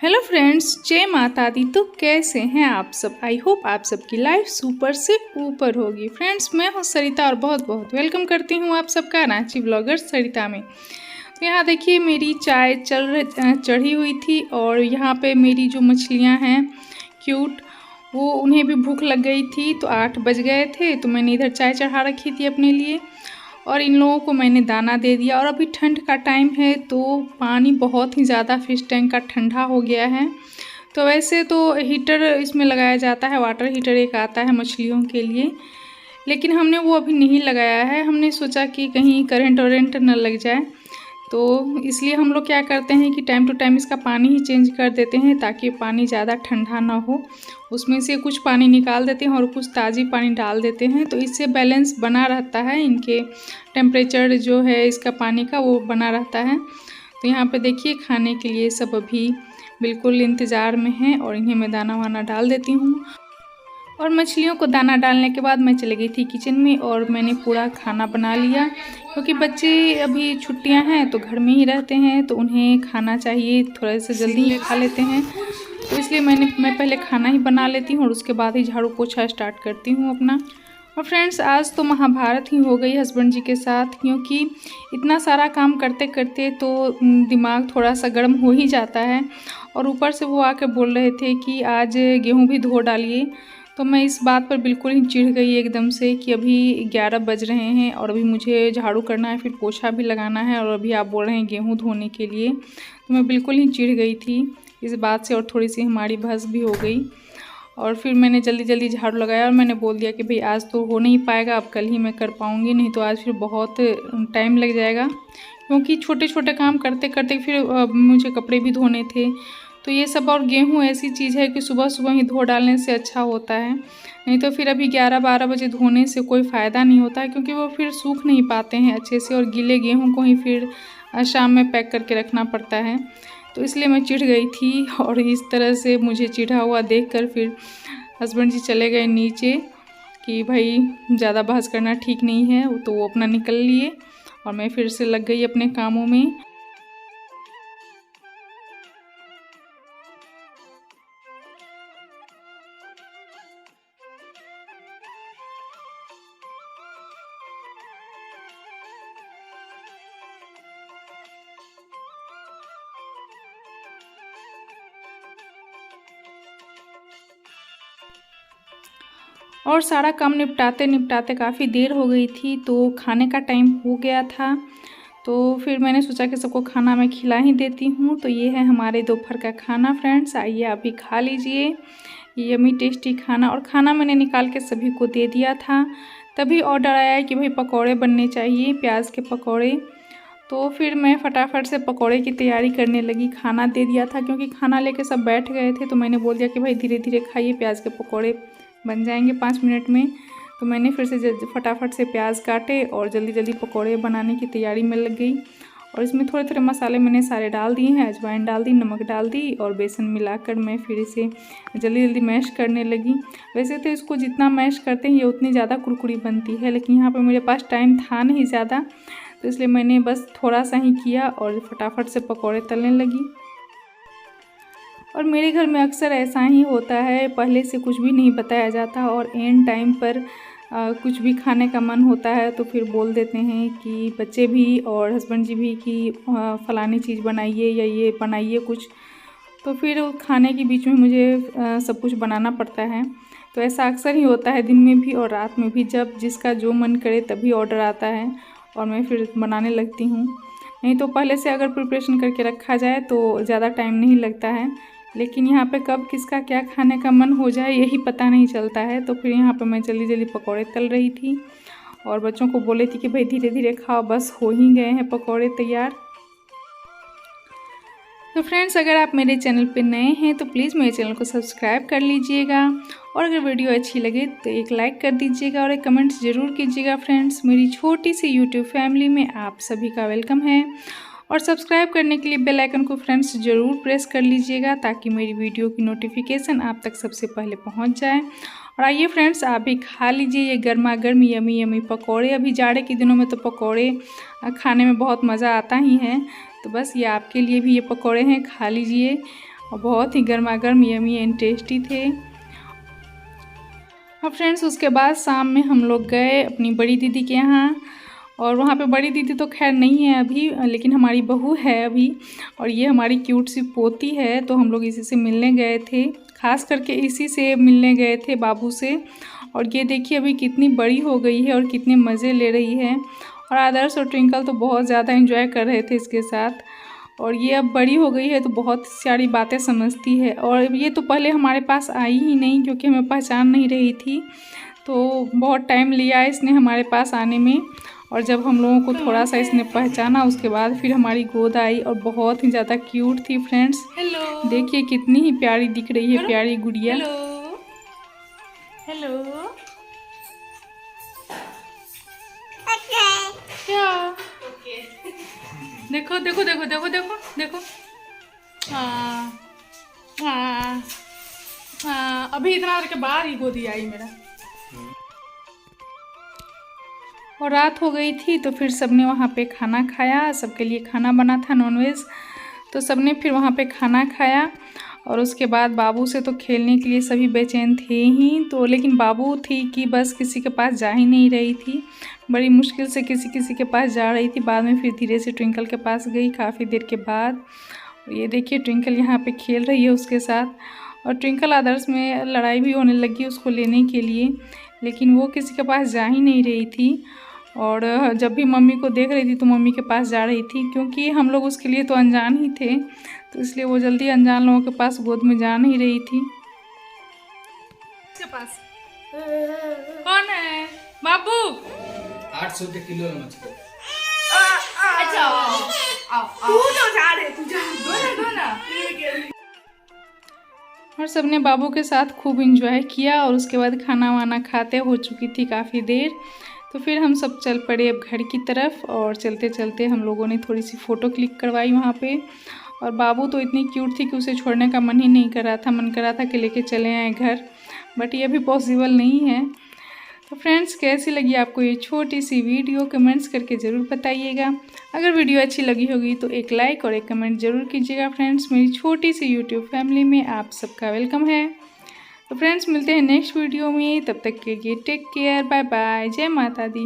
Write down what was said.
Hello friends, जय माता दी। तो कैसे हैं आप सब? आई होप आप सबकी लाइफ सुपर से ऊपर होगी। फ्रेंड्स, मैं हूं सरिता और बहुत बहुत वेलकम करती हूं आप सबका रांची ब्लॉगर सरिता में। तो यहाँ देखिए, मेरी चाय चढ़ी हुई थी और यहाँ पे मेरी जो मछलियाँ हैं क्यूट, वो उन्हें भी भूख लग गई थी। तो 8 बज गए थे, तो मैंने इधर चाय चढ़ा रखी थी अपने लिए और इन लोगों को मैंने दाना दे दिया। और अभी ठंड का टाइम है तो पानी बहुत ही ज़्यादा फिश टैंक का ठंडा हो गया है। तो वैसे तो हीटर इसमें लगाया जाता है, वाटर हीटर एक आता है मछलियों के लिए, लेकिन हमने वो अभी नहीं लगाया है। हमने सोचा कि कहीं करंट वरेंट न लग जाए, तो इसलिए हम लोग क्या करते हैं कि टाइम टू टाइम इसका पानी ही चेंज कर देते हैं ताकि पानी ज़्यादा ठंडा ना हो। उसमें से कुछ पानी निकाल देते हैं और कुछ ताज़ी पानी डाल देते हैं, तो इससे बैलेंस बना रहता है। इनके टेम्परेचर जो है इसका पानी का वो बना रहता है। तो यहाँ पे देखिए, खाने के लिए सब अभी बिल्कुल इंतज़ार में हैं और इन्हें मैं दाना वाना डाल देती हूँ। और मछलियों को दाना डालने के बाद मैं चली गई थी किचन में और मैंने पूरा खाना बना लिया, क्योंकि बच्चे अभी छुट्टियां हैं तो घर में ही रहते हैं, तो उन्हें खाना चाहिए, थोड़ा सा जल्दी ही खा लेते हैं। तो इसलिए मैं पहले खाना ही बना लेती हूँ और उसके बाद ही झाड़ू पोछा स्टार्ट करती हूँ अपना। और फ्रेंड्स, आज तो महाभारत ही हो गई हस्बैंड जी के साथ, क्योंकि इतना सारा काम करते करते तो दिमाग थोड़ा सा गर्म हो ही जाता है। और ऊपर से वो आके बोल रहे थे कि आज गेहूँ भी धो डालिए। तो मैं इस बात पर बिल्कुल ही चिढ़ गई एकदम से कि अभी 11 बज रहे हैं और अभी मुझे झाड़ू करना है, फिर पोछा भी लगाना है, और अभी आप बोल रहे हैं गेहूँ धोने के लिए। तो मैं बिल्कुल ही चिढ़ गई थी इस बात से और थोड़ी सी हमारी बहस भी हो गई। और फिर मैंने जल्दी जल्दी झाड़ू लगाया और मैंने बोल दिया कि भाई आज तो हो नहीं पाएगा, अब कल ही मैं कर पाऊँगी, नहीं तो आज फिर बहुत टाइम लग जाएगा, क्योंकि छोटे छोटे काम करते करते फिर मुझे कपड़े भी धोने थे। तो ये सब, और गेहूँ ऐसी चीज़ है कि सुबह सुबह ही धो डालने से अच्छा होता है, नहीं तो फिर अभी 11-12 बजे धोने से कोई फ़ायदा नहीं होता है, क्योंकि वो फिर सूख नहीं पाते हैं अच्छे से और गीले गेहूँ को ही फिर शाम में पैक करके रखना पड़ता है। तो इसलिए मैं चिढ़ गई थी और इस तरह से मुझे चिढ़ा हुआ देखकर फिर हस्बैंड जी चले गए नीचे कि भाई ज़्यादा बहस करना ठीक नहीं है। तो वो अपना निकल लिए और मैं फिर से लग गई अपने कामों में। और सारा काम निपटाते निपटाते काफ़ी देर हो गई थी, तो खाने का टाइम हो गया था। तो फिर मैंने सोचा कि सबको खाना मैं खिला ही देती हूँ। तो ये है हमारे दोपहर का खाना फ्रेंड्स, आइए आप भी खा लीजिए यम्मी टेस्टी खाना। और खाना मैंने निकाल के सभी को दे दिया था। तभी ऑर्डर आया कि भाई पकौड़े बनने चाहिए, प्याज के पकौड़े। तो फिर मैं फटाफट से पकौड़े की तैयारी करने लगी। खाना दे दिया था क्योंकि खाना लेके सब बैठ गए थे, तो मैंने बोल दिया कि भाई धीरे धीरे खाइए, प्याज के पकौड़े बन जाएंगे 5 मिनट में। तो मैंने फिर से फटाफट से प्याज काटे और जल्दी जल्दी पकौड़े बनाने की तैयारी में लग गई। और इसमें थोड़े थोड़े मसाले मैंने सारे डाल दिए हैं, अजवाइन डाल दी, नमक डाल दी और बेसन मिलाकर मैं फिर इसे जल्दी जल्दी मैश करने लगी। वैसे तो इसको जितना मैश करते हैं ये उतनी ज़्यादा कुरकुरी बनती है, लेकिन यहाँ पे मेरे पास टाइम था नहीं ज़्यादा, तो इसलिए मैंने बस थोड़ा सा ही किया और फटाफट से पकौड़े तलने लगी। और मेरे घर में अक्सर ऐसा ही होता है, पहले से कुछ भी नहीं बताया जाता और एंड टाइम पर कुछ भी खाने का मन होता है तो फिर बोल देते हैं कि बच्चे भी और हस्बैंड जी भी कि फ़लानी चीज़ बनाइए या ये बनाइए कुछ। तो फिर खाने के बीच में मुझे सब कुछ बनाना पड़ता है। तो ऐसा अक्सर ही होता है, दिन में भी और रात में भी, जब जिसका जो मन करे तभी ऑर्डर आता है और मैं फिर बनाने लगती हूँ। नहीं तो पहले से अगर प्रिपरेशन करके रखा जाए तो ज़्यादा टाइम नहीं लगता है, लेकिन यहाँ पे कब किसका क्या खाने का मन हो जाए यही पता नहीं चलता है। तो फिर यहाँ पे मैं जल्दी जल्दी पकौड़े तल रही थी और बच्चों को बोली थी कि भाई धीरे धीरे खाओ, बस हो ही गए हैं पकौड़े तैयार। तो फ्रेंड्स, अगर आप मेरे चैनल पे नए हैं तो प्लीज़ मेरे चैनल को सब्सक्राइब कर लीजिएगा, और अगर वीडियो अच्छी लगे तो एक लाइक कर दीजिएगा और एक कमेंट ज़रूर कीजिएगा। फ्रेंड्स, मेरी छोटी सी यूट्यूब फैमिली में आप सभी का वेलकम है। और सब्सक्राइब करने के लिए बेल आइकन को फ्रेंड्स ज़रूर प्रेस कर लीजिएगा ताकि मेरी वीडियो की नोटिफिकेशन आप तक सबसे पहले पहुंच जाए। और आइए फ्रेंड्स, आप भी खा लीजिए ये गर्मा गर्म यमी यमी पकौड़े। अभी जाड़े के दिनों में तो पकौड़े खाने में बहुत मज़ा आता ही है। तो बस ये आपके लिए भी ये पकौड़े हैं, खा लीजिए। और बहुत ही गर्मा गर्म यमी एंड टेस्टी थे। अब फ्रेंड्स उसके बाद शाम में हम लोग गए अपनी बड़ी दीदी के यहाँ, और वहाँ पे बड़ी दीदी तो खैर नहीं है अभी, लेकिन हमारी बहू है अभी, और ये हमारी क्यूट सी पोती है। तो हम लोग इसी से मिलने गए थे, खास करके इसी से मिलने गए थे बाबू से। और ये देखिए अभी कितनी बड़ी हो गई है और कितने मज़े ले रही है। और आदर्श और ट्विंकल तो बहुत ज़्यादा एंजॉय कर रहे थे इसके साथ। और ये अब बड़ी हो गई है तो बहुत सारी बातें समझती है। और ये तो पहले हमारे पास आई ही नहीं, क्योंकि हमें पहचान नहीं रही थी, तो बहुत टाइम लिया इसने हमारे पास आने में। और जब हम लोगों को थोड़ा सा इसने पहचाना उसके बाद फिर हमारी गोद आई, और बहुत ही ज़्यादा क्यूट थी फ्रेंड्स। हेलो, देखिए कितनी ही प्यारी दिख रही है, प्यारी गुड़िया। हेलो हेलो, क्या देखो देखो देखो देखो देखो देखो, हाँ हाँ हाँ, अभी इतना देर के बाद ही गोदी आई मेरा। और रात हो गई थी तो फिर सबने वहाँ पे खाना खाया, सबके लिए खाना बना था नॉनवेज, तो सबने फिर वहाँ पे खाना खाया। और उसके बाद बाबू से तो खेलने के लिए सभी बेचैन थे ही, तो लेकिन बाबू थी कि बस किसी के पास जा ही नहीं रही थी, बड़ी मुश्किल से किसी किसी के पास जा रही थी। बाद में फिर धीरे से ट्विंकल के पास गई काफ़ी देर के बाद। और ये देखिए ट्विंकल यहाँ पे खेल रही है उसके साथ, और ट्विंकल आदर्श में लड़ाई भी होने लगी उसको लेने के लिए, लेकिन वो किसी के पास जा ही नहीं रही थी। और जब भी मम्मी को देख रही थी तो मम्मी के पास जा रही थी, क्योंकि हम लोग उसके लिए तो अनजान ही थे, तो इसलिए वो जल्दी अनजान लोगों के पास गोद में जा नहीं रही थी। इसके पास कौन है? बाबू 800 रुपये किलो है मछली। अच्छा तू तो जा रहे, तू जा दो ना। और सबने बाबू के साथ खूब एंजॉय किया, और उसके बाद खाना वाना खाते हो चुकी थी काफ़ी देर, तो फिर हम सब चल पड़े अब घर की तरफ। और चलते चलते हम लोगों ने थोड़ी सी फ़ोटो क्लिक करवाई वहाँ पे। और बाबू तो इतनी क्यूट थी कि उसे छोड़ने का मन ही नहीं कर रहा था, मन कर रहा था कि लेके चले आए घर, बट ये भी पॉसिबल नहीं है। तो फ्रेंड्स कैसी लगी आपको ये छोटी सी वीडियो, कमेंट्स करके ज़रूर बताइएगा। अगर वीडियो अच्छी लगी होगी तो एक लाइक और एक कमेंट ज़रूर कीजिएगा फ्रेंड्स। मेरी छोटी सी यूट्यूब फैमिली में आप सबका वेलकम है। तो फ्रेंड्स मिलते हैं नेक्स्ट वीडियो में, तब तक के लिए टेक केयर, बाय बाय, जय माता दी।